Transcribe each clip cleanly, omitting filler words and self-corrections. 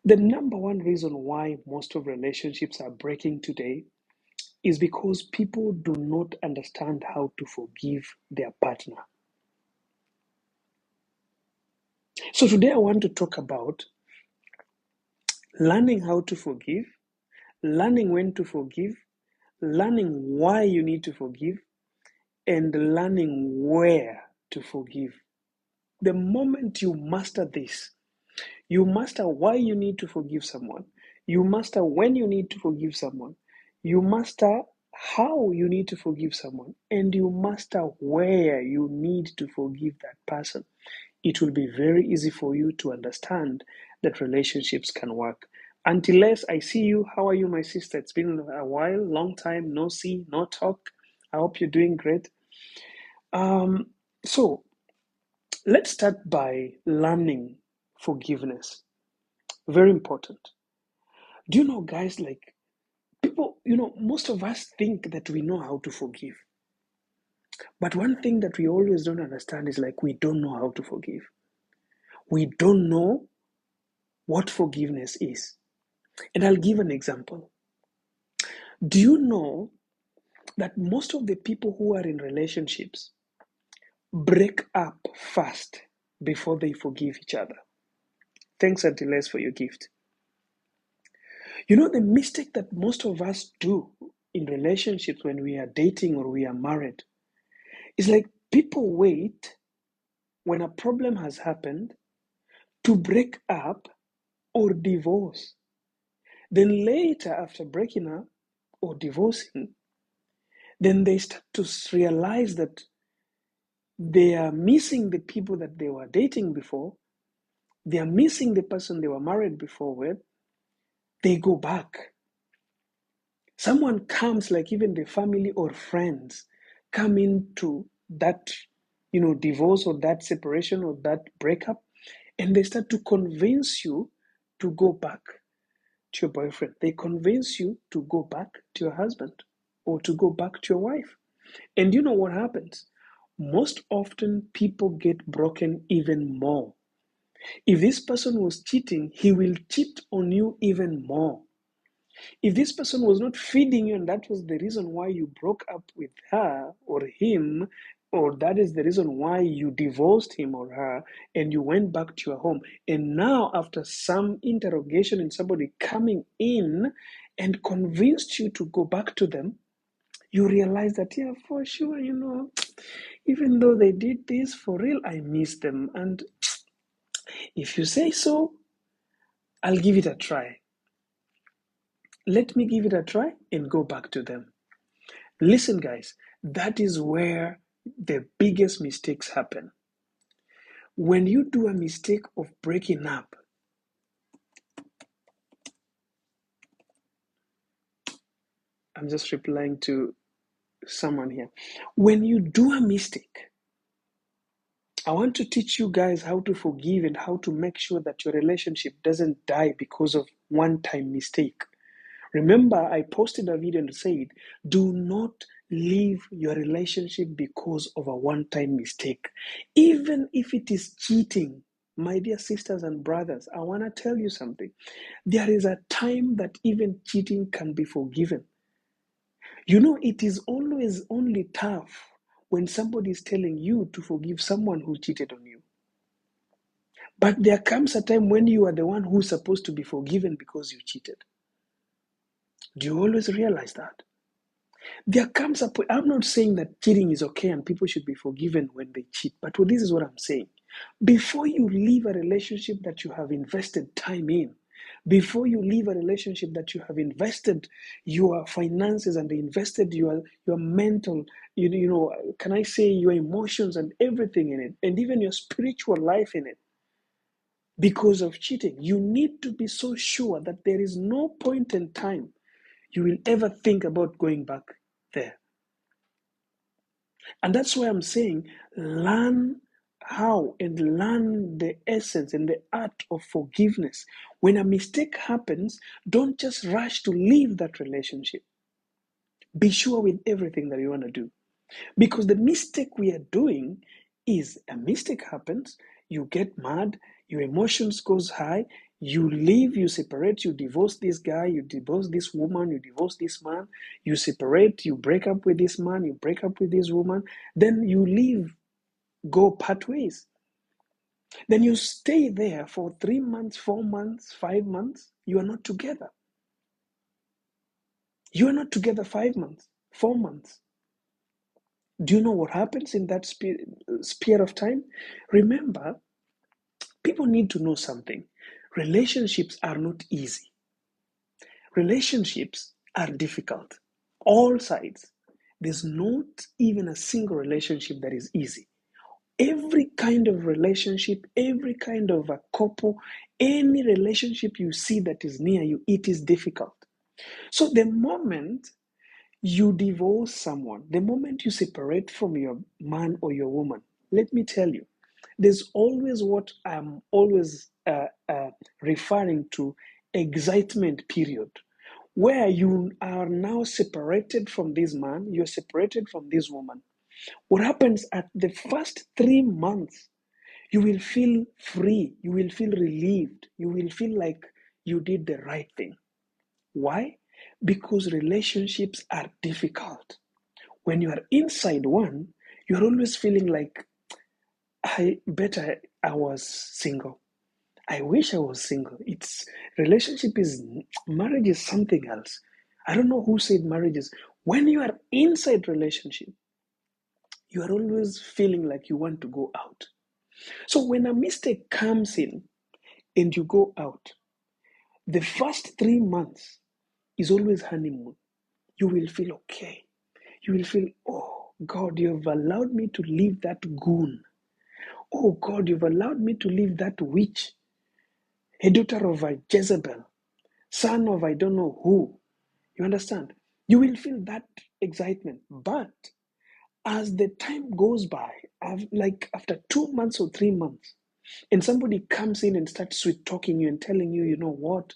The number one reason why most of relationships are breaking today is because people do not understand how to forgive their partner. So today I want to talk about learning how to forgive, learning when to forgive, learning why you need to forgive, and learning where to forgive. The moment you master this, you master why you need to forgive someone, you master when you need to forgive someone, you master how you need to forgive someone, and you master where you need to forgive that person. It will be very easy for you to understand that relationships can work. Until I see you, how are you, my sister? It's been a while, long time, no see, no talk. I hope you're doing great. Um, so let's start by learning forgiveness. Very important. Do you know, guys, like people, most of us think that we know how to forgive. But one thing that we always don't understand is like we don't know how to forgive. We don't know what forgiveness is. And I'll give an example. Do you know that most of the people who are in relationships break up fast before they forgive each other? Thanks, Auntie Les, for your gift. You know, the mistake that most of us do in relationships when we are dating or we are married is like people wait when a problem has happened to break up or divorce. Then later, after breaking up or divorcing, then they start to realize that they are missing the people that they were dating before. They are missing the person they were married before with. They go back. Someone comes, like even the family or friends come into that, divorce or that separation or that breakup, and they start to convince you to go back to your boyfriend. They convince you to go back to your husband or to go back to your wife. And you know what happens? Most often people get broken even more. If this person was cheating, he will cheat on you even more. If this person was not feeding you and that was the reason why you broke up with her or him, or that is the reason why you divorced him or her and you went back to your home, and now after some interrogation and somebody coming in and convinced you to go back to them, you realize that, yeah, for sure, even though they did this for real, I miss them. And if you say so, I'll give it a try. Let me give it a try and go back to them. Listen, guys, that is where the biggest mistakes happen. When you do a mistake of breaking up, I'm just replying to someone here. When you do a mistake, I want to teach you guys how to forgive and how to make sure that your relationship doesn't die because of one-time mistake. Remember, I posted a video and said, do not leave your relationship because of a one-time mistake. Even if it is cheating, my dear sisters and brothers, I want to tell you something. There is a time that even cheating can be forgiven. You know, it is always only tough when somebody is telling you to forgive someone who cheated on you. But there comes a time when you are the one who's supposed to be forgiven because you cheated. Do you always realize that? There comes a point, I'm not saying that cheating is okay and people should be forgiven when they cheat, but this is what I'm saying. Before you leave a relationship that you have invested time in, before you leave a relationship that you have invested your finances and invested your mental, can I say your emotions and everything in it, and even your spiritual life in it, because of cheating, you need to be so sure that there is no point in time you will ever think about going back there. And that's why I'm saying learn how and learn the essence and the art of forgiveness. When a mistake happens, don't just rush to leave that relationship. Be sure with everything that you want to do. Because the mistake we are doing is a mistake happens, you get mad, your emotions goes high, You leave, you separate, you divorce this guy, you divorce this woman, you divorce this man, you separate, you break up with this man, you break up with this woman, then you leave, go part ways. Then you stay there for 3 months, 4 months, 5 months, you are not together. You are not together 5 months, 4 months. Do you know what happens in that sphere of time? Remember, people need to know something. Relationships are not easy. Relationships are difficult. All sides. There's not even a single relationship that is easy. Every kind of relationship, every kind of a couple, any relationship you see that is near you, it is difficult. So the moment you divorce someone, the moment you separate from your man or your woman, let me tell you, there's always what I'm always referring to, excitement period, where you are now separated from this man, you're separated from this woman. What happens at the first 3 months? You will feel free, you will feel relieved, you will feel like you did the right thing. Why? Because relationships are difficult. When you are inside one, you're always feeling like, I better I was single. I wish I was single. It's relationship is marriage is something else. I don't know who said marriage is. When you are inside relationship, you are always feeling like you want to go out. So when a mistake comes in and you go out, the first 3 months is always honeymoon. You will feel okay. You will feel, oh God, you have allowed me to leave that goon. Oh God, you've allowed me to leave that witch, a daughter of a Jezebel, son of I don't know who. You understand? You will feel that excitement. But as the time goes by, like after 2 months or 3 months, and somebody comes in and starts sweet talking you and telling you, you know what?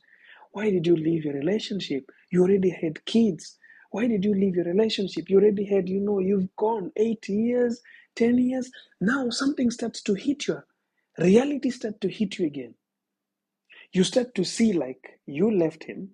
Why did you leave your relationship? You already had kids. Why did you leave your relationship? You already had, you've gone 8 years, 10 years. Now something starts to hit you. Reality starts to hit you again. You start to see like you left him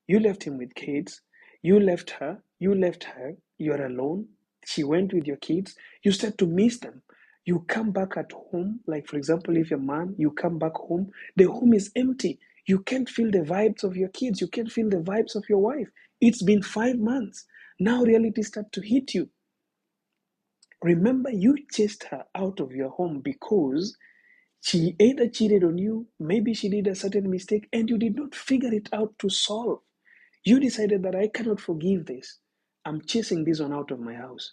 with kids, you left her, you're alone. She went with your kids. You start to miss them. You come back at home, like for example, if you're a man, you come back home, the home is empty. You can't feel the vibes of your kids, you can't feel the vibes of your wife. It's been 5 months. Now reality start to hit you. Remember, you chased her out of your home because she either cheated on you, maybe she did a certain mistake, and you did not figure it out to solve. You decided that I cannot forgive this. I'm chasing this one out of my house.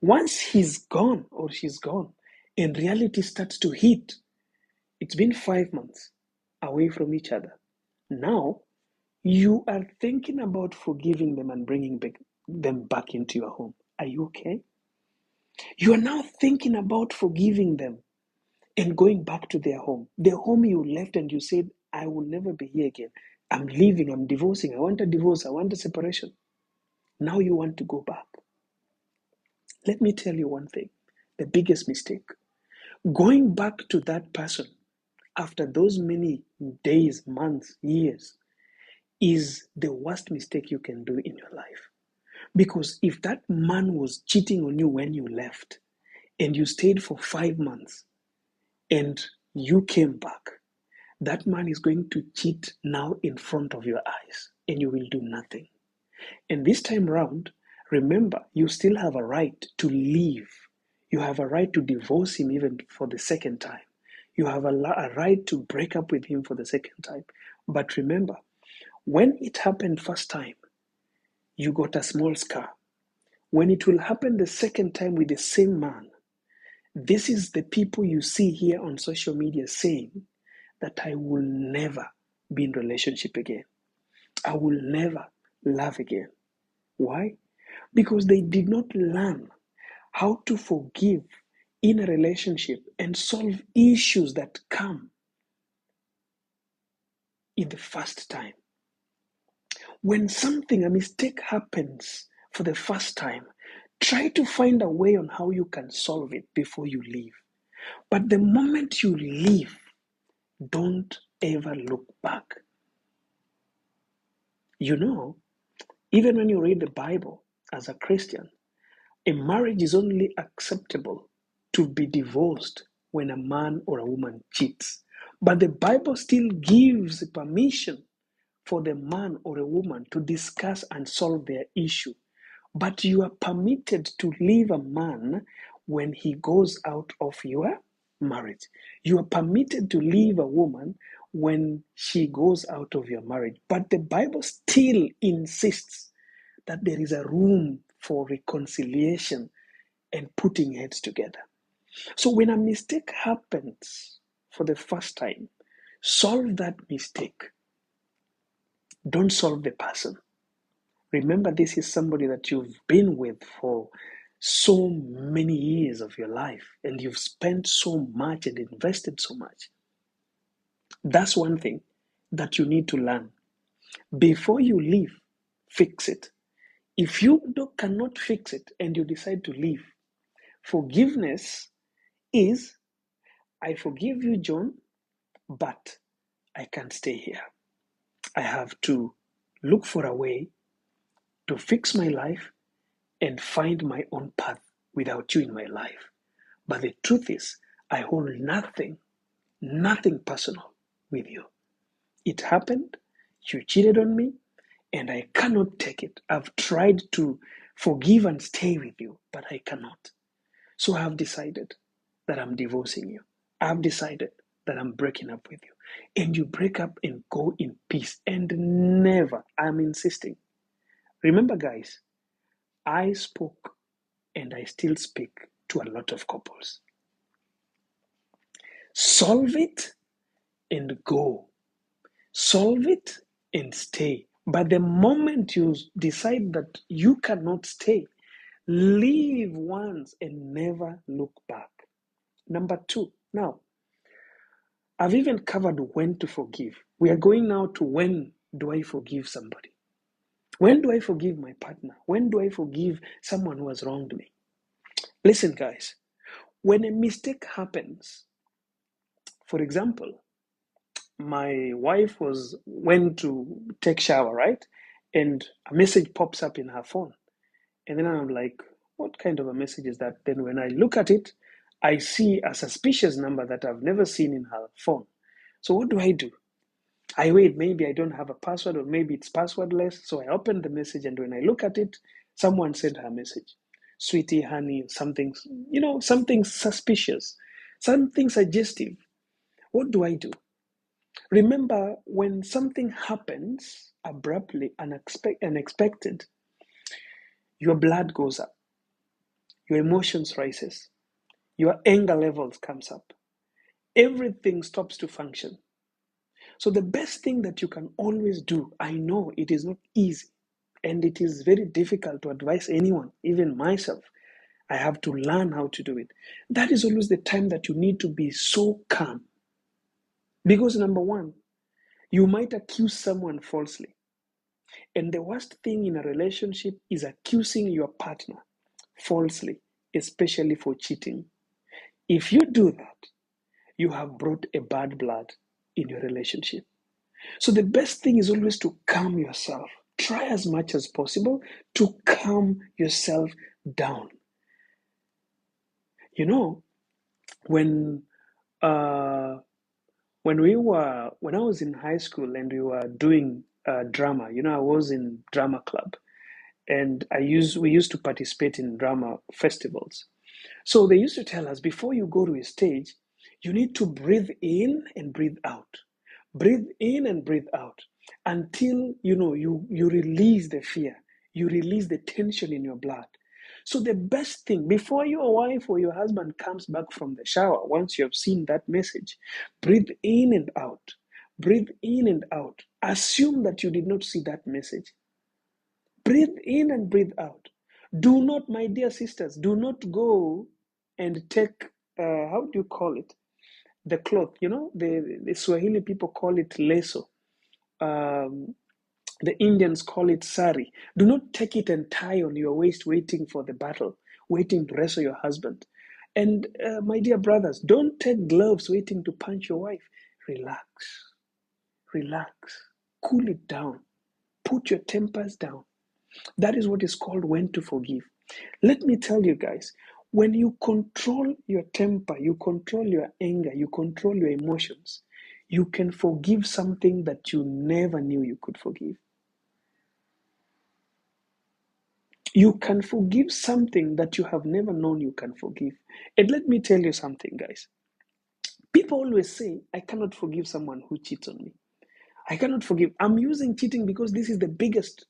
Once he's gone or she's gone, and reality starts to hit, it's been 5 months away from each other. Now, you are thinking about forgiving them and bringing them back into your home. Are you okay? You are now thinking about forgiving them and going back to their home. The home you left and you said, I will never be here again. I'm leaving, I'm divorcing, I want a divorce, I want a separation. Now you want to go back. Let me tell you one thing, the biggest mistake. Going back to that person after those many days, months, years is the worst mistake you can do in your life. Because if that man was cheating on you when you left and you stayed for 5 months and you came back, that man is going to cheat now in front of your eyes and you will do nothing. And this time round, remember, you still have a right to leave. You have a right to divorce him even for the second time. You have a right to break up with him for the second time. But remember, when it happened first time, you got a small scar. When it will happen the second time with the same man, this is the people you see here on social media saying that I will never be in relationship again. I will never love again. Why? Because they did not learn how to forgive in a relationship and solve issues that come in the first time. When a mistake happens for the first time, try to find a way on how you can solve it before you leave. But the moment you leave, don't ever look back. You know, even when you read the Bible as a Christian, a marriage is only acceptable to be divorced when a man or a woman cheats. But the Bible still gives permission for the man or a woman to discuss and solve their issue. But you are permitted to leave a man when he goes out of your marriage. You are permitted to leave a woman when she goes out of your marriage. But the Bible still insists that there is a room for reconciliation and putting heads together. So when a mistake happens for the first time, solve that mistake. Don't solve the person. Remember, this is somebody that you've been with for so many years of your life, and you've spent so much and invested so much. That's one thing that you need to learn. Before you leave, fix it. If you cannot fix it and you decide to leave, forgiveness is, I forgive you, John, but I can't stay here. I have to look for a way to fix my life and find my own path without you in my life. But the truth is, I hold nothing personal with you. It happened, you cheated on me, and I cannot take it. I've tried to forgive and stay with you, but I cannot. So I have decided that I'm divorcing you. I've decided that I'm breaking up with you. And you break up and go in peace and never, I'm insisting. Remember, guys, I spoke and I still speak to a lot of couples. Solve it and go. Solve it and stay. But the moment you decide that you cannot stay, leave once and never look back. Number two, now, I've even covered when to forgive. We are going now to when do I forgive somebody? When do I forgive my partner? When do I forgive someone who has wronged me? Listen, guys, when a mistake happens, for example, my wife went to take shower, right? And a message pops up in her phone. And then I'm like, what kind of a message is that? Then when I look at it, I see a suspicious number that I've never seen in her phone. So what do? I wait, maybe I don't have a password, or maybe it's passwordless. So I open the message, and when I look at it, someone sent her a message. Sweetie, honey, something, something suspicious, something suggestive. What do? Remember, when something happens abruptly, unexpected, your blood goes up, your emotions rises, your anger levels comes up. Everything stops to function. So the best thing that you can always do, I know it is not easy and it is very difficult to advise anyone, even myself. I have to learn how to do it. That is always the time that you need to be so calm. Because number one, you might accuse someone falsely. And the worst thing in a relationship is accusing your partner falsely, especially for cheating. If you do that, you have brought a bad blood in your relationship. So the best thing is always to calm yourself. Try as much as possible to calm yourself down. You know, when when I was in high school and we were doing drama, I was in drama club, and we used to participate in drama festivals. So they used to tell us, before you go to a stage, you need to breathe in and breathe out. Breathe in and breathe out until you release the fear, you release the tension in your blood. So the best thing, before your wife or your husband comes back from the shower, once you have seen that message, breathe in and out. Breathe in and out. Assume that you did not see that message. Breathe in and breathe out. Do not, my dear sisters, do not go and take, how do you call it? The cloth, the Swahili people call it leso. Um, the Indians call it sari. Do not take it and tie on your waist waiting for the battle, waiting to wrestle your husband. And my dear brothers, don't take gloves waiting to punch your wife. Relax. relax, cool it down, put your tempers down. That is what is called when to forgive. Let me tell you guys, when you control your temper, you control your anger, you control your emotions, you can forgive something that you never knew you could forgive. You can forgive something that you have never known you can forgive. And let me tell you something, guys. People always say, I cannot forgive someone who cheats on me. I cannot forgive. I'm using cheating because this is the biggest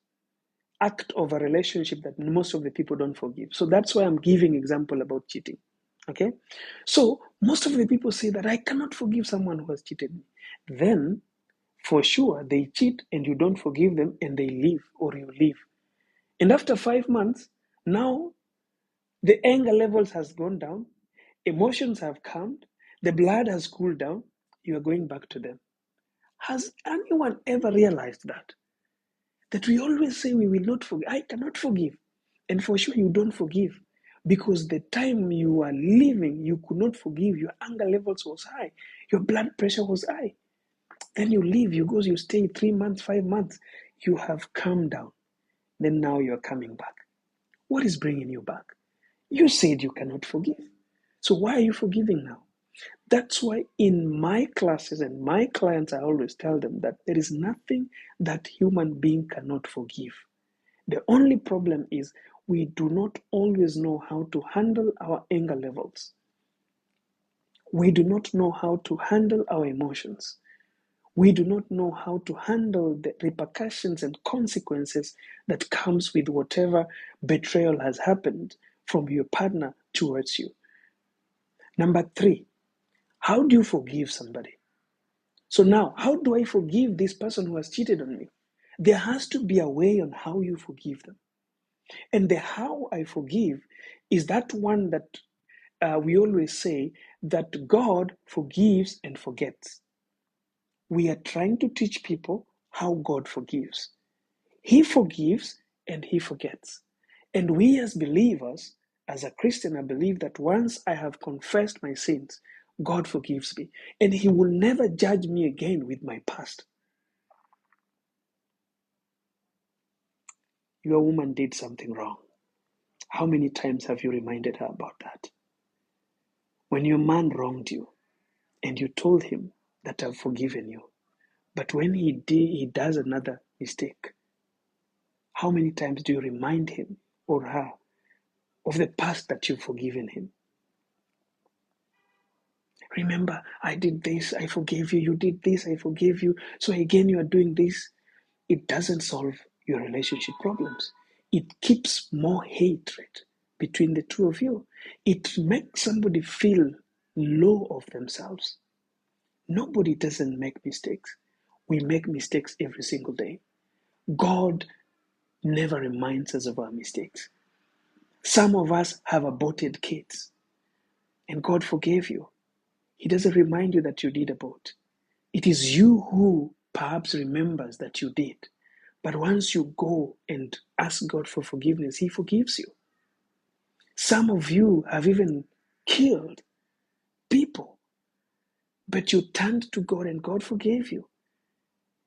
act of a relationship that most of the people don't forgive. So that's why I'm giving example about cheating. Okay? So most of the people say that I cannot forgive someone who has cheated me. Then, for sure, they cheat and you don't forgive them and they leave or you leave. And after 5 months, now the anger levels has gone down, emotions have calmed, the blood has cooled down, you are going back to them. Has anyone ever realized that? That we always say we will not forgive. I cannot forgive. And for sure you don't forgive. Because the time you are living, you could not forgive. Your anger levels was high. Your blood pressure was high. Then you leave, you stay 3 months, 5 months. You have calmed down. Then now you're coming back. What is bringing you back? You said you cannot forgive. So why are you forgiving now? That's why in my classes and my clients, I always tell them that there is nothing that human being cannot forgive. The only problem is we do not always know how to handle our anger levels. We do not know how to handle our emotions. We do not know how to handle the repercussions and consequences that comes with whatever betrayal has happened from your partner towards you. Number 3, how do you forgive somebody? So now, how do I forgive this person who has cheated on me? There has to be a way on how you forgive them. And the how I forgive is that one that we always say that God forgives and forgets. We are trying to teach people how God forgives. He forgives and He forgets. And we as believers, as a Christian, I believe that once I have confessed my sins, God forgives me. And He will never judge me again with my past. Your woman did something wrong. How many times have you reminded her about that? When your man wronged you and you told him that I've forgiven you, but when he does another mistake, how many times do you remind him or her of the past that you've forgiven him? Remember, I did this, I forgave you, you did this, I forgave you. So again, you are doing this. It doesn't solve your relationship problems. It keeps more hatred between the two of you. It makes somebody feel low of themselves. Nobody doesn't make mistakes. We make mistakes every single day. God never reminds us of our mistakes. Some of us have aborted kids, and God forgave you. He doesn't remind you that you did abort. It is you who perhaps remembers that you did. But once you go and ask God for forgiveness, He forgives you. Some of you have even killed people, but you turned to God and God forgave you.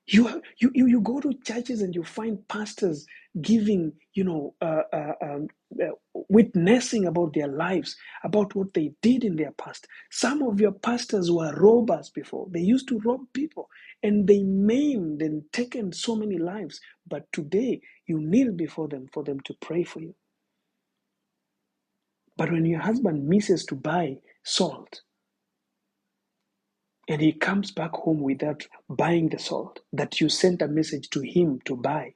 You go to churches and you find pastors giving, witnessing about their lives, about what they did in their past. Some of your pastors were robbers before. They used to rob people and they maimed and taken so many lives. But today you kneel before them for them to pray for you. But when your husband misses to buy salt, and he comes back home without buying the salt that you sent a message to him to buy,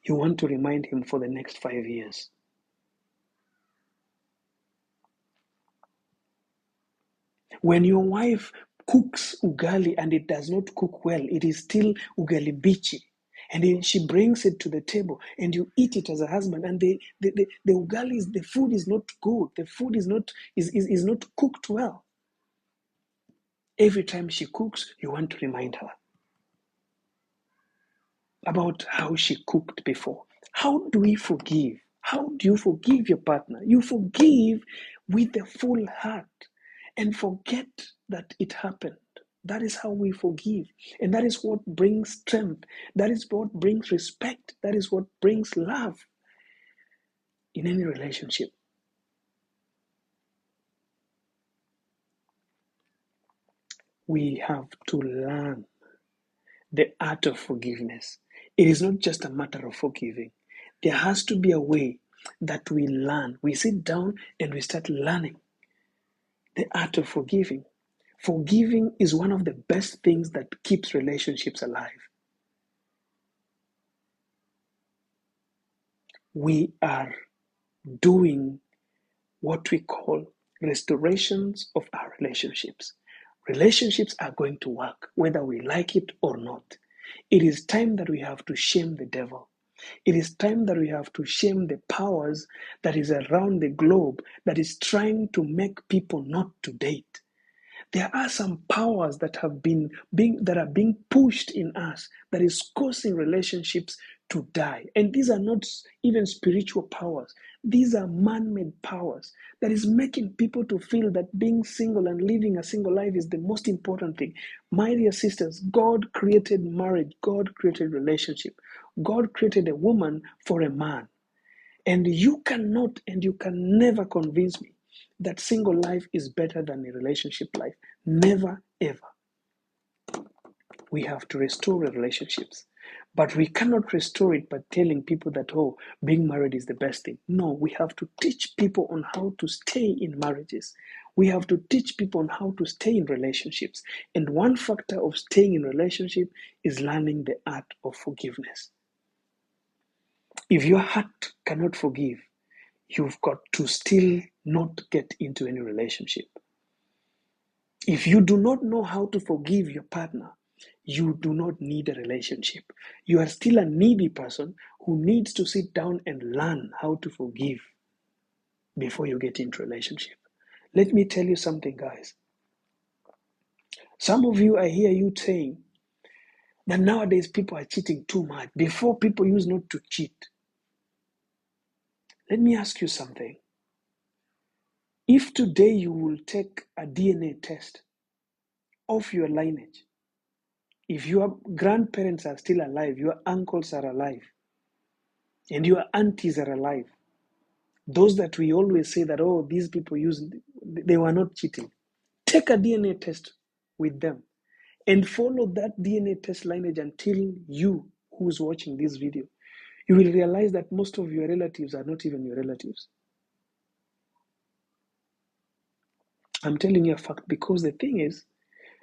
you want to remind him for the next 5 years. When your wife cooks ugali and it does not cook well, it is still ugali bichi. And then she brings it to the table and you eat it as a husband. And the ugali, the food is not good. The food is not cooked well. Every time she cooks, you want to remind her about how she cooked before. How do we forgive? How do you forgive your partner? You forgive with a full heart and forget that it happened. That is how we forgive. And that is what brings strength. That is what brings respect. That is what brings love in any relationship. We have to learn the art of forgiveness. It is not just a matter of forgiving. There has to be a way that we learn. We sit down and we start learning the art of forgiving. Forgiving is one of the best things that keeps relationships alive. We are doing what we call restorations of our relationships. Relationships are going to work whether we like it or not. It is time that we have to shame the devil. It is time that we have to shame the powers that is around the globe that is trying to make people not to date. There are some powers that are being pushed in us that is causing relationships to die. And these are not even spiritual powers. These are man-made powers that is making people to feel that being single and living a single life is the most important thing. My dear sisters, God created marriage. God created relationship. God created a woman for a man. And you cannot and you can never convince me that single life is better than a relationship life. Never, ever. We have to restore relationships. But we cannot restore it by telling people that, oh, being married is the best thing. No, we have to teach people on how to stay in marriages. We have to teach people on how to stay in relationships. And one factor of staying in relationship is learning the art of forgiveness. If your heart cannot forgive, you've got to still not get into any relationship. If you do not know how to forgive your partner, you do not need a relationship. You are still a needy person who needs to sit down and learn how to forgive before you get into a relationship. Let me tell you something, guys. Some of you, I hear you saying that nowadays people are cheating too much. Before, people used not to cheat. Let me ask you something. If today you will take a DNA test of your lineage, if your grandparents are still alive, your uncles are alive, and your aunties are alive, those that we always say that, oh, these people they were not cheating. Take a DNA test with them and follow that DNA test lineage until you, who's watching this video, you will realize that most of your relatives are not even your relatives. I'm telling you a fact because the thing is,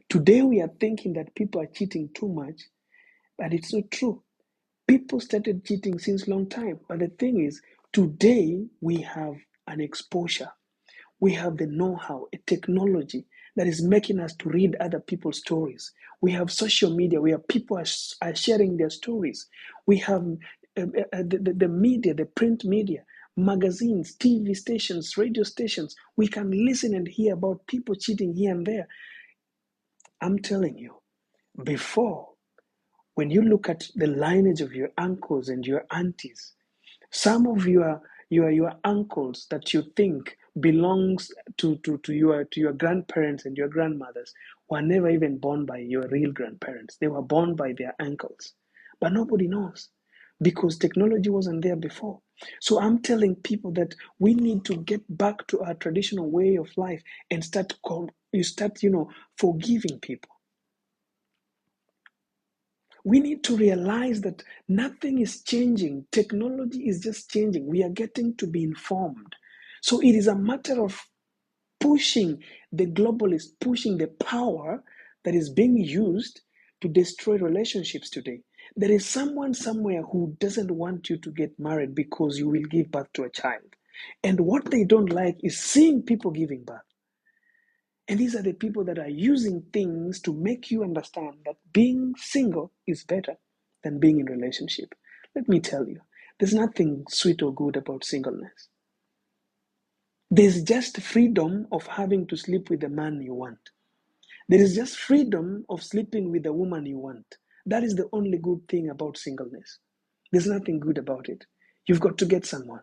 today we are thinking that people are cheating too much, but it's not true. People started cheating since long time. But the thing is, today we have an exposure. We have the know-how, a technology that is making us to read other people's stories. We have social media where people are sharing their stories. We have the media, the print media, magazines, TV stations, radio stations. We can listen and hear about people cheating here and there. I'm telling you, before, when you look at the lineage of your uncles and your aunties, some of your uncles that you think belongs to your grandparents and your grandmothers were never even born by your real grandparents. They were born by their uncles. But nobody knows because technology wasn't there before. So I'm telling people that we need to get back to our traditional way of life and start forgiving people. We need to realize that nothing is changing. Technology is just changing. We are getting to be informed. So it is a matter of pushing the globalists, pushing the power that is being used to destroy relationships today. There is someone somewhere who doesn't want you to get married because you will give birth to a child. And what they don't like is seeing people giving birth. And these are the people that are using things to make you understand that being single is better than being in a relationship. Let me tell you, there's nothing sweet or good about singleness. There's just freedom of having to sleep with the man you want. There is just freedom of sleeping with the woman you want. That is the only good thing about singleness. There's nothing good about it. You've got to get someone.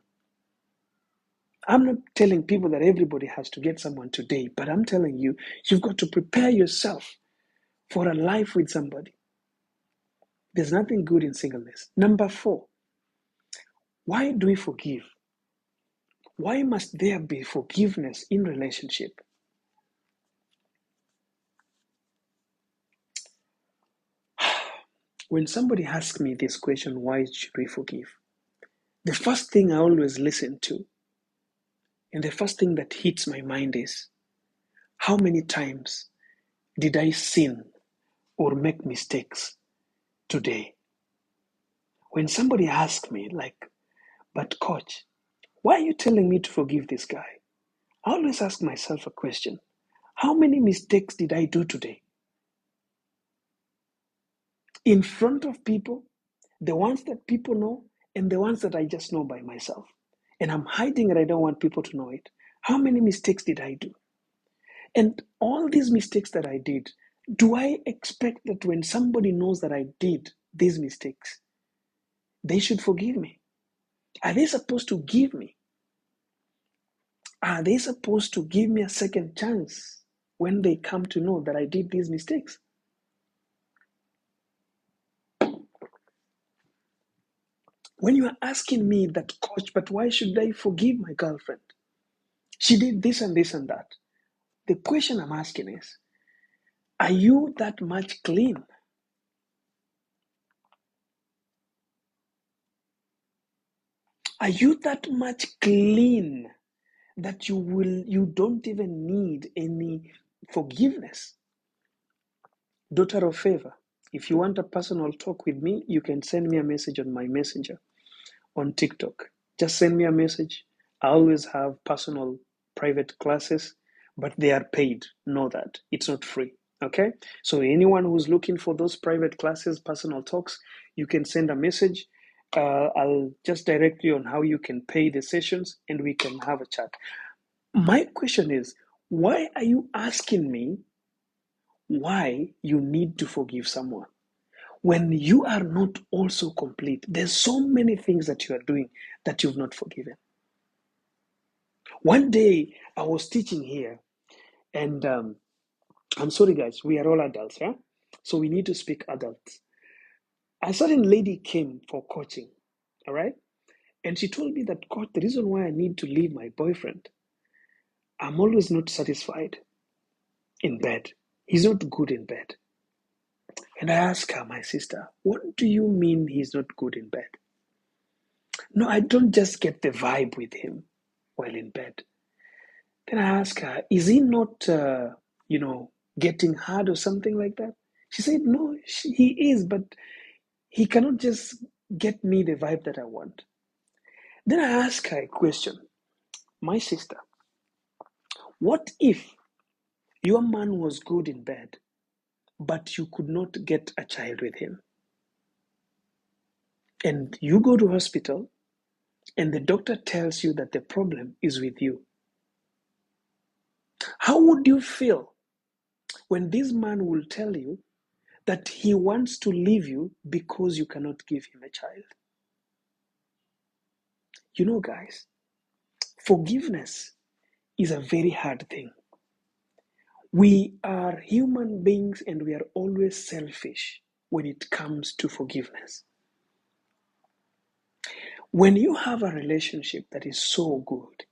I'm not telling people that everybody has to get someone today, but I'm telling you, you've got to prepare yourself for a life with somebody. There's nothing good in singleness. Number 4, why do we forgive? Why must there be forgiveness in relationship? When somebody asks me this question, why should we forgive? The first thing I always listen to, and the first thing that hits my mind is, how many times did I sin or make mistakes today? When somebody asks me, like, but coach, why are you telling me to forgive this guy? I always ask myself a question. How many mistakes did I do today? In front of people, the ones that people know, and the ones that I just know by myself. And I'm hiding it, I don't want people to know it. How many mistakes did I do? And all these mistakes that I did, do I expect that when somebody knows that I did these mistakes, they should forgive me? Are they supposed to give me? Are they supposed to give me a second chance when they come to know that I did these mistakes? When you are asking me that, coach, but why should I forgive my girlfriend? She did this and this and that. The question I'm asking is, are you that much clean? Are you that much clean that you don't even need any forgiveness? Daughter of favor, if you want a personal talk with me, you can send me a message on my messenger on TikTok. Just send me a message. I always have personal private classes, but they are paid. Know that. It's not free. Okay? So anyone who's looking for those private classes, personal talks, you can send a message. I'll just direct you on how you can pay the sessions and we can have a chat. My question is, why are you asking me why you need to forgive someone when you are not also complete? There's so many things that you are doing that you've not forgiven. One day I was teaching here, and I'm sorry, guys, we are all adults, yeah? So we need to speak adults. A certain lady came for coaching, all right? And she told me that, coach, the reason why I need to leave my boyfriend, I'm always not satisfied in bed. He's not good in bed. And I asked her, my sister, what do you mean he's not good in bed? No, I don't just get the vibe with him while in bed. Then I asked her, is he not, getting hard or something like that? She said, no, he is, but he cannot just get me the vibe that I want. Then I asked her a question, my sister, what if your man was good in bed, but you could not get a child with him? And you go to hospital, and the doctor tells you that the problem is with you. How would you feel when this man will tell you that he wants to leave you because you cannot give him a child? You know, guys, forgiveness is a very hard thing. We are human beings and we are always selfish when it comes to forgiveness. When you have a relationship that is so good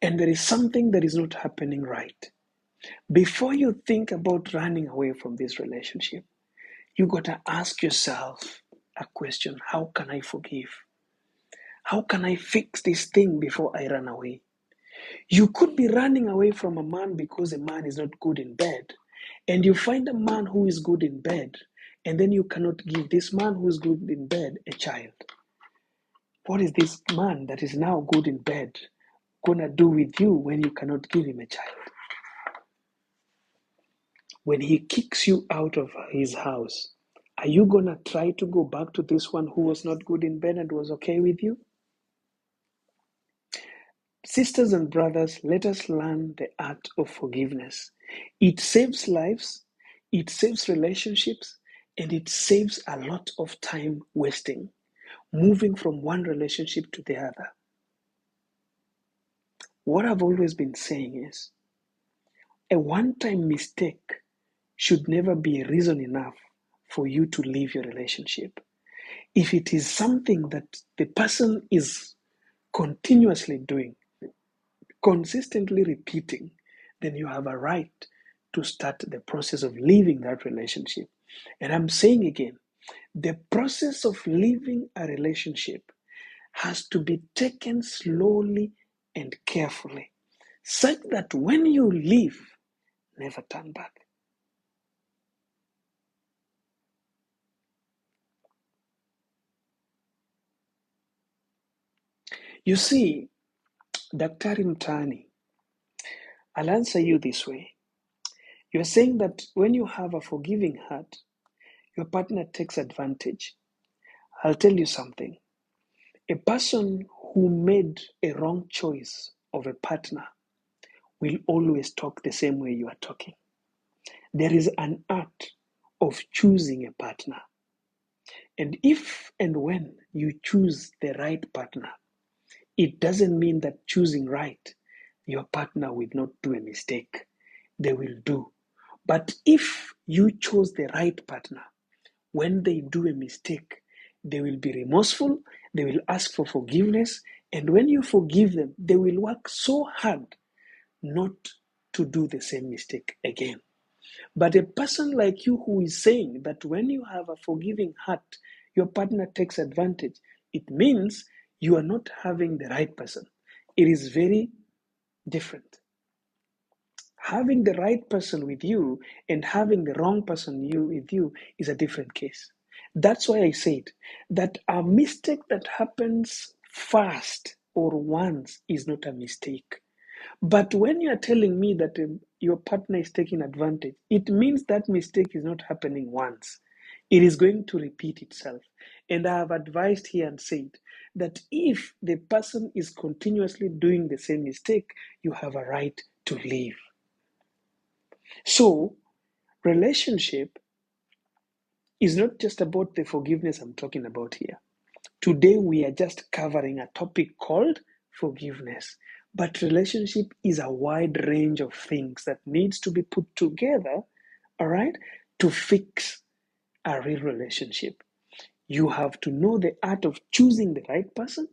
and there is something that is not happening right, before you think about running away from this relationship, you got to ask yourself a question. How can I forgive? How can I fix this thing before I run away? You could be running away from a man because a man is not good in bed, and you find a man who is good in bed, and then you cannot give this man who is good in bed a child. What is this man that is now good in bed gonna do with you when you cannot give him a child? When he kicks you out of his house, are you gonna try to go back to this one who was not good in bed and was okay with you? Sisters and brothers, let us learn the art of forgiveness. It saves lives, it saves relationships, and it saves a lot of time wasting, moving from one relationship to the other. What I've always been saying is, a one-time mistake should never be a reason enough for you to leave your relationship. If it is something that the person is continuously doing, consistently repeating, then you have a right to start the process of leaving that relationship. And I'm saying again, the process of leaving a relationship has to be taken slowly and carefully, such that when you leave, never turn back. You see, Daktari Mtani, I'll answer you this way. You're saying that when you have a forgiving heart, your partner takes advantage. I'll tell you something. A person who made a wrong choice of a partner will always talk the same way you are talking. There is an art of choosing a partner. And if and when you choose the right partner, it doesn't mean that choosing right, your partner will not do a mistake. They will do. But if you chose the right partner, when they do a mistake, they will be remorseful, they will ask for forgiveness, and when you forgive them, they will work so hard not to do the same mistake again. But a person like you who is saying that when you have a forgiving heart, your partner takes advantage, it means you are not having the right person. It is very different. Having the right person with you and having the wrong person with you is a different case. That's why I said that a mistake that happens fast or once is not a mistake. But when you are telling me that your partner is taking advantage, it means that mistake is not happening once. It is going to repeat itself. And I have advised here and said that if the person is continuously doing the same mistake, you have a right to leave. So, relationship is not just about the forgiveness I'm talking about here. Today, we are just covering a topic called forgiveness. But relationship is a wide range of things that needs to be put together, all right, to fix a real relationship. You have to know the art of choosing the right person.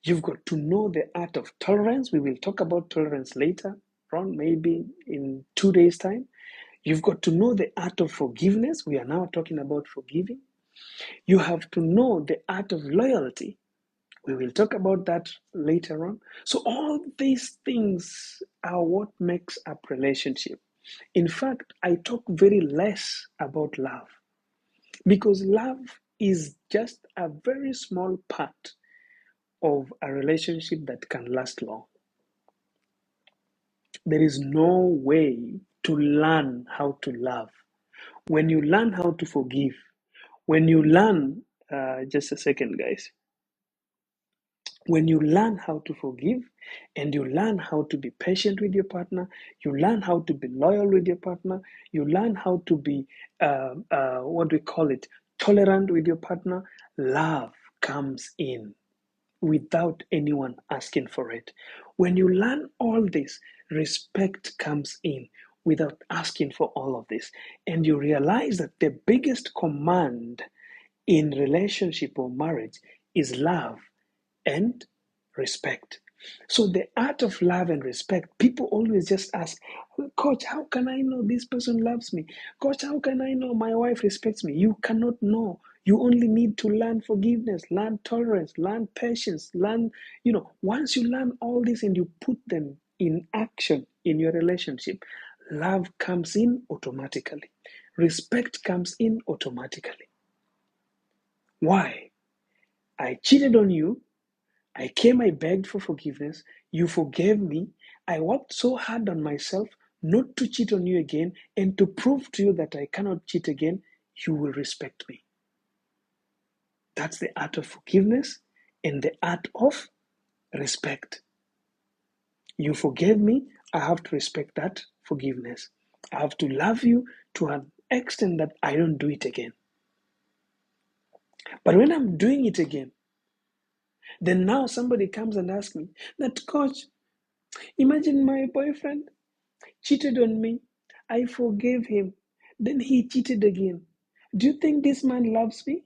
You've got to know the art of tolerance. We will talk about tolerance later on, maybe in 2 days' time. You've got to know the art of forgiveness. We are now talking about forgiving. You have to know the art of loyalty. We will talk about that later on. So all these things are what makes up relationship. In fact, I talk very less about love because love is just a very small part of a relationship that can last long. There is no way to learn how to love. When you learn how to forgive, when you learn, just a second, guys. When you learn how to forgive and you learn how to be patient with your partner, you learn how to be loyal with your partner, you learn how to be, what do we call it, tolerant with your partner, love comes in without anyone asking for it. When you learn all this, respect comes in without asking for all of this. And you realize that the biggest command in relationship or marriage is love and respect. So the art of love and respect, people always just ask, Coach, how can I know this person loves me? Coach, how can I know my wife respects me? You cannot know. You only need to learn forgiveness, learn tolerance, learn patience, learn, once you learn all this and you put them in action in your relationship, love comes in automatically. Respect comes in automatically. Why? I cheated on you. I came, I begged for forgiveness. You forgave me. I worked so hard on myself not to cheat on you again and to prove to you that I cannot cheat again. You will respect me. That's the art of forgiveness and the art of respect. You forgave me. I have to respect that forgiveness. I have to love you to an extent that I don't do it again. But when I'm doing it again, then now somebody comes and asks me that, Coach, imagine my boyfriend cheated on me. I forgave him. Then he cheated again. Do you think this man loves me?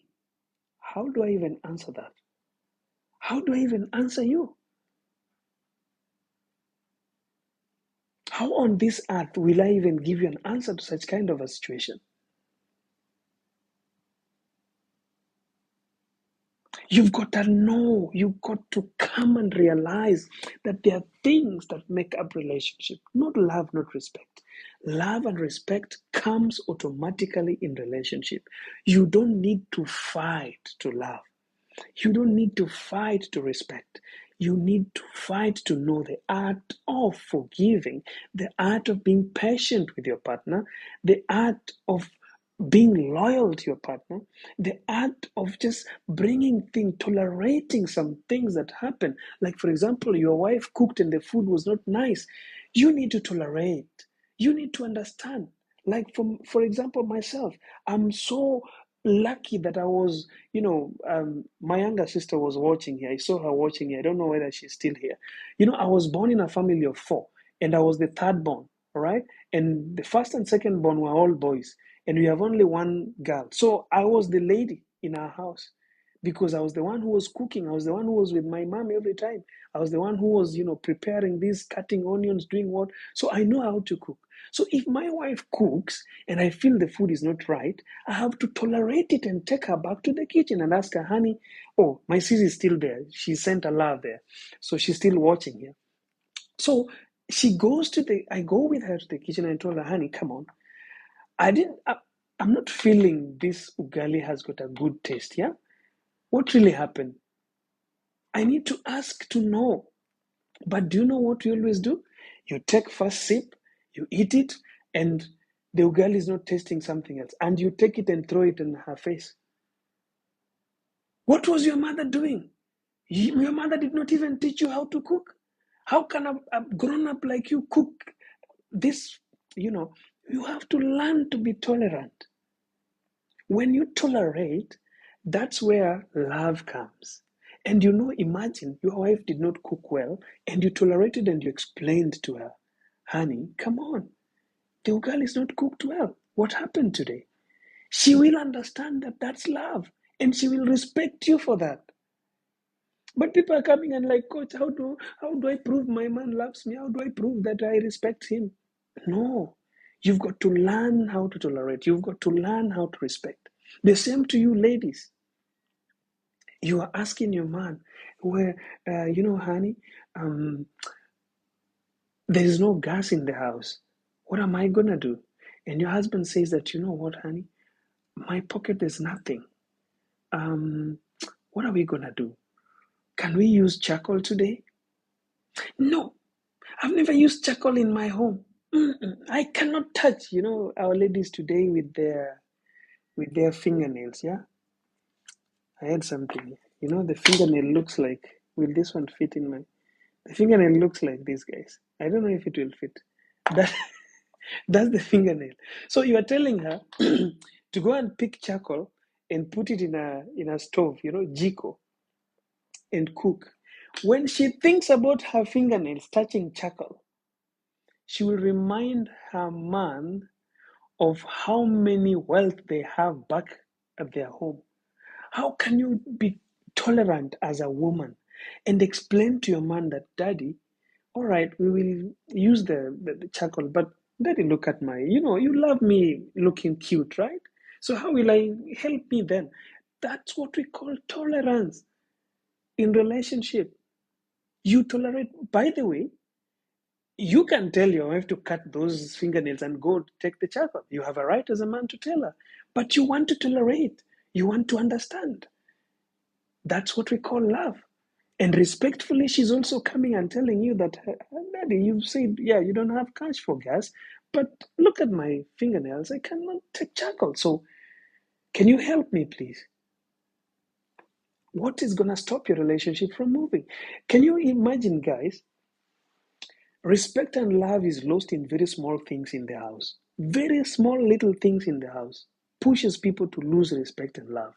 How do I even answer that? How do I even answer you? How on this earth will I even give you an answer to such kind of a situation? You've got to know, you've got to come and realize that there are things that make up relationship, not love, not respect. Love and respect comes automatically in relationship. You don't need to fight to love. You don't need to fight to respect. You need to fight to know the art of forgiving, the art of being patient with your partner, the art of being loyal to your partner, the art of just bringing things, tolerating some things that happen. Like, for example, your wife cooked and the food was not nice. You need to tolerate. You need to understand. Like, for example, myself, I'm so lucky that I was, my younger sister was watching here. I saw her watching here. I don't know whether she's still here. I was born in a family of four, and I was the third born, all right? And the first and second born were all boys, and we have only one girl. So I was the lady in our house because I was the one who was cooking. I was the one who was with my mom every time. I was the one who was, preparing these, cutting onions, doing what. So I know how to cook. So if my wife cooks and I feel the food is not right, I have to tolerate it and take her back to the kitchen and ask her, honey, oh, my sis is still there. She sent a love there. So she's still watching here. So I go with her to the kitchen and I told her, honey, come on. I'm not feeling this ugali has got a good taste, yeah? What really happened? I need to ask to know. But do you know what you always do? You take first sip, you eat it, and the ugali is not tasting something else. And you take it and throw it in her face. What was your mother doing? Your mother did not even teach you how to cook. How can a grown up like you cook this? You have to learn to be tolerant. When you tolerate, that's where love comes. And imagine your wife did not cook well, and you tolerated and you explained to her, honey, come on, the ugali is not cooked well. What happened today? She will understand that that's love, and she will respect you for that. But people are coming and like, coach, how do I prove my man loves me? How do I prove that I respect him? No, you've got to learn how to tolerate. You've got to learn how to respect. The same to you, ladies. You are asking your man, where, honey, um, there is no gas in the house. What am I gonna do? And your husband says that, you know what, honey, my pocket there's nothing. Um, what are we gonna do? Can we use charcoal today? No, I've never used charcoal in my home. I cannot touch, our ladies today with their fingernails. Yeah, I had something. The fingernail looks like. Will this one fit in my? The fingernail looks like this, guys. I don't know if it will fit. That that's the fingernail. So you are telling her to go and pick charcoal and put it in a stove, jiko, and cook. When she thinks about her fingernails touching charcoal, she will remind her man of how many wealth they have back at their home. How can you be tolerant as a woman and explain to your man that, daddy, all right, we will use the charcoal, but daddy, look at you love me looking cute, right? So how will I help me then? That's what we call tolerance in relationship. You tolerate, by the way, you can tell your wife to cut those fingernails and go take the charcoal. You have a right as a man to tell her. But you want to tolerate. You want to understand. That's what we call love. And respectfully, she's also coming and telling you that, Daddy, you said, yeah, you don't have cash for gas, but look at my fingernails. I cannot take charcoal. So can you help me, please? What is going to stop your relationship from moving? Can you imagine, guys? Respect and love is lost in very small things in the house. Very small little things in the house pushes people to lose respect and love.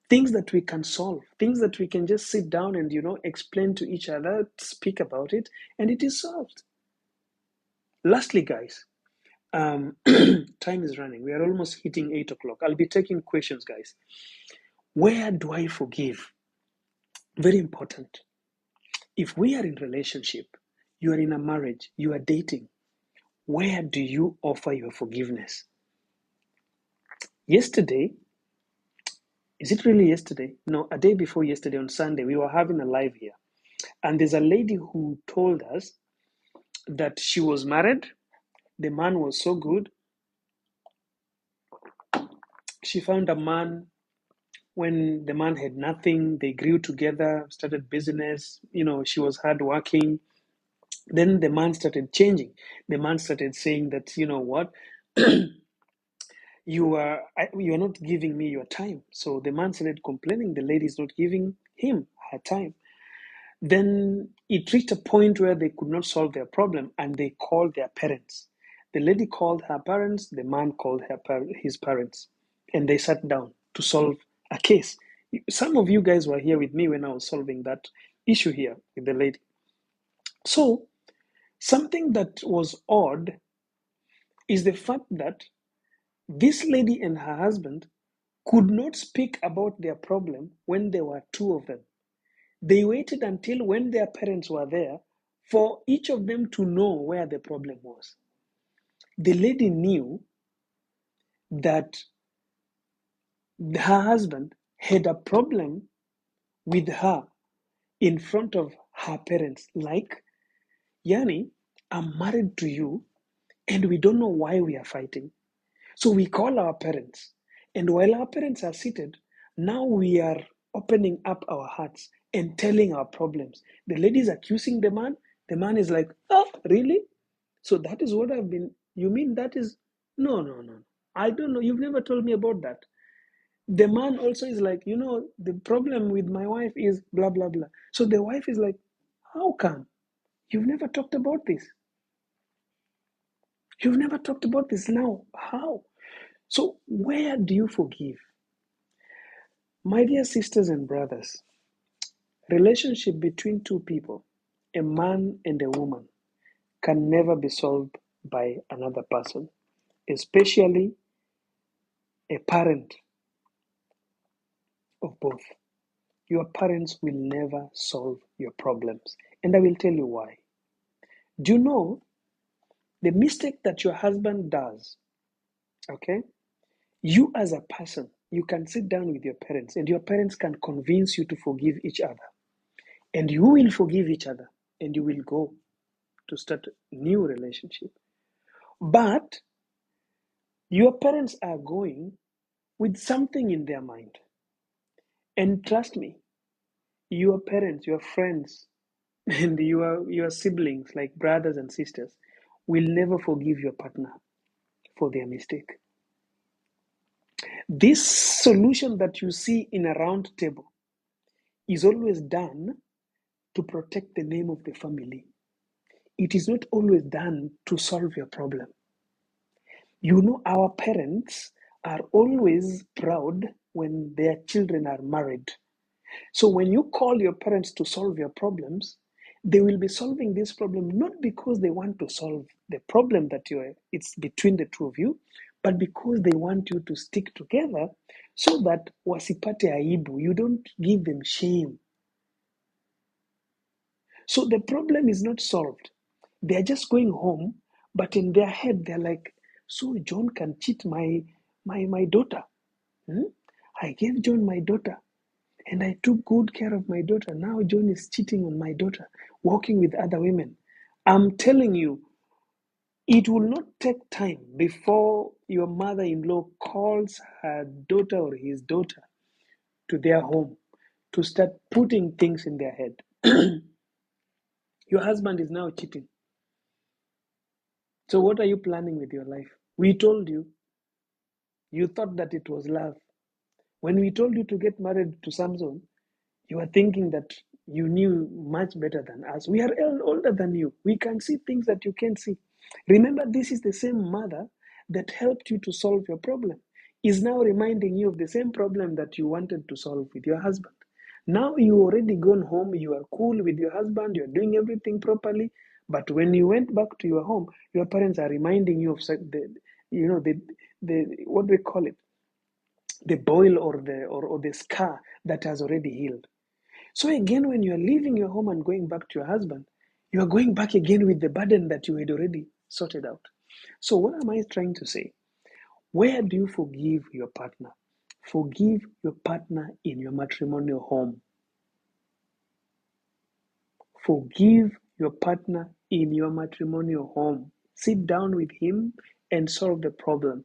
Things that we can solve, things that we can just sit down and explain to each other, speak about it, and it is solved. Lastly, guys, Time is running. We are almost hitting 8 o'clock. I'll be taking questions, guys. Where do I forgive? Very important. If we are in relationship, you are in a marriage, you are dating, where do you offer your forgiveness? Yesterday, is it really yesterday? No, a day before yesterday on Sunday, we were having a live here. And there's a lady who told us that she was married. The man was so good. She found a man when the man had nothing. They grew together, started business. She was hardworking. Then the man started changing. The man started saying that, you know what, you are not giving me your time. So the man started complaining the lady is not giving him her time. Then it reached a point where they could not solve their problem and they called their parents. The lady called her parents, the man called his parents, and they sat down to solve a case. Some of you guys were here with me when I was solving that issue here with the lady. So, something that was odd is the fact that this lady and her husband could not speak about their problem when there were two of them. They waited until when their parents were there for each of them to know where the problem was. The lady knew that her husband had a problem with her in front of her parents. Like, Yani, I'm married to you and we don't know why we are fighting. So we call our parents. And while our parents are seated, now we are opening up our hearts and telling our problems. The lady is accusing the man. The man is like, oh, really? So that is what you mean that is, no, no, no. I don't know. You've never told me about that. The man also is like, the problem with my wife is blah, blah, blah. So the wife is like, how come? You've never talked about this. You've never talked about this now. How? So where do you forgive? My dear sisters and brothers, relationship between two people, a man and a woman, can never be solved by another person, especially a parent of both. Your parents will never solve your problems. And I will tell you why. Do you know the mistake that your husband does? Okay? You as a person, you can sit down with your parents and your parents can convince you to forgive each other. And you will forgive each other and you will go to start a new relationship. But your parents are going with something in their mind. And trust me, your parents, your friends, and your siblings, like brothers and sisters, will never forgive your partner for their mistake. This solution that you see in a round table is always done to protect the name of the family. It is not always done to solve your problem. Our parents are always proud when their children are married. So when you call your parents to solve your problems, they will be solving this problem not because they want to solve the problem it's between the two of you, but because they want you to stick together so that wasipate aibu, you don't give them shame. So the problem is not solved. They're just going home, but in their head they're like, so John can cheat my daughter. Hmm? I gave John my daughter. And I took good care of my daughter. Now John is cheating on my daughter, walking with other women. I'm telling you, it will not take time before your mother in law calls her daughter or his daughter to their home to start putting things in their head. Your husband is now cheating. So, what are you planning with your life? We told you, you thought that it was love. When we told you to get married to Samson, you are thinking that you knew much better than us. We are older than you. We can see things that you can't see. Remember, this is the same mother that helped you to solve your problem, is now reminding you of the same problem that you wanted to solve with your husband. Now you already gone home, you are cool with your husband, you're doing everything properly, But when you went back to your home, your parents are reminding you of the what do we call it, the boil or the scar that has already healed. So again, when you are leaving your home and going back to your husband, you are going back again with the burden that you had already sorted out. So what am I trying to say? Where do you forgive your partner? Forgive your partner in your matrimonial home. Forgive your partner in your matrimonial home. Sit down with him and solve the problem.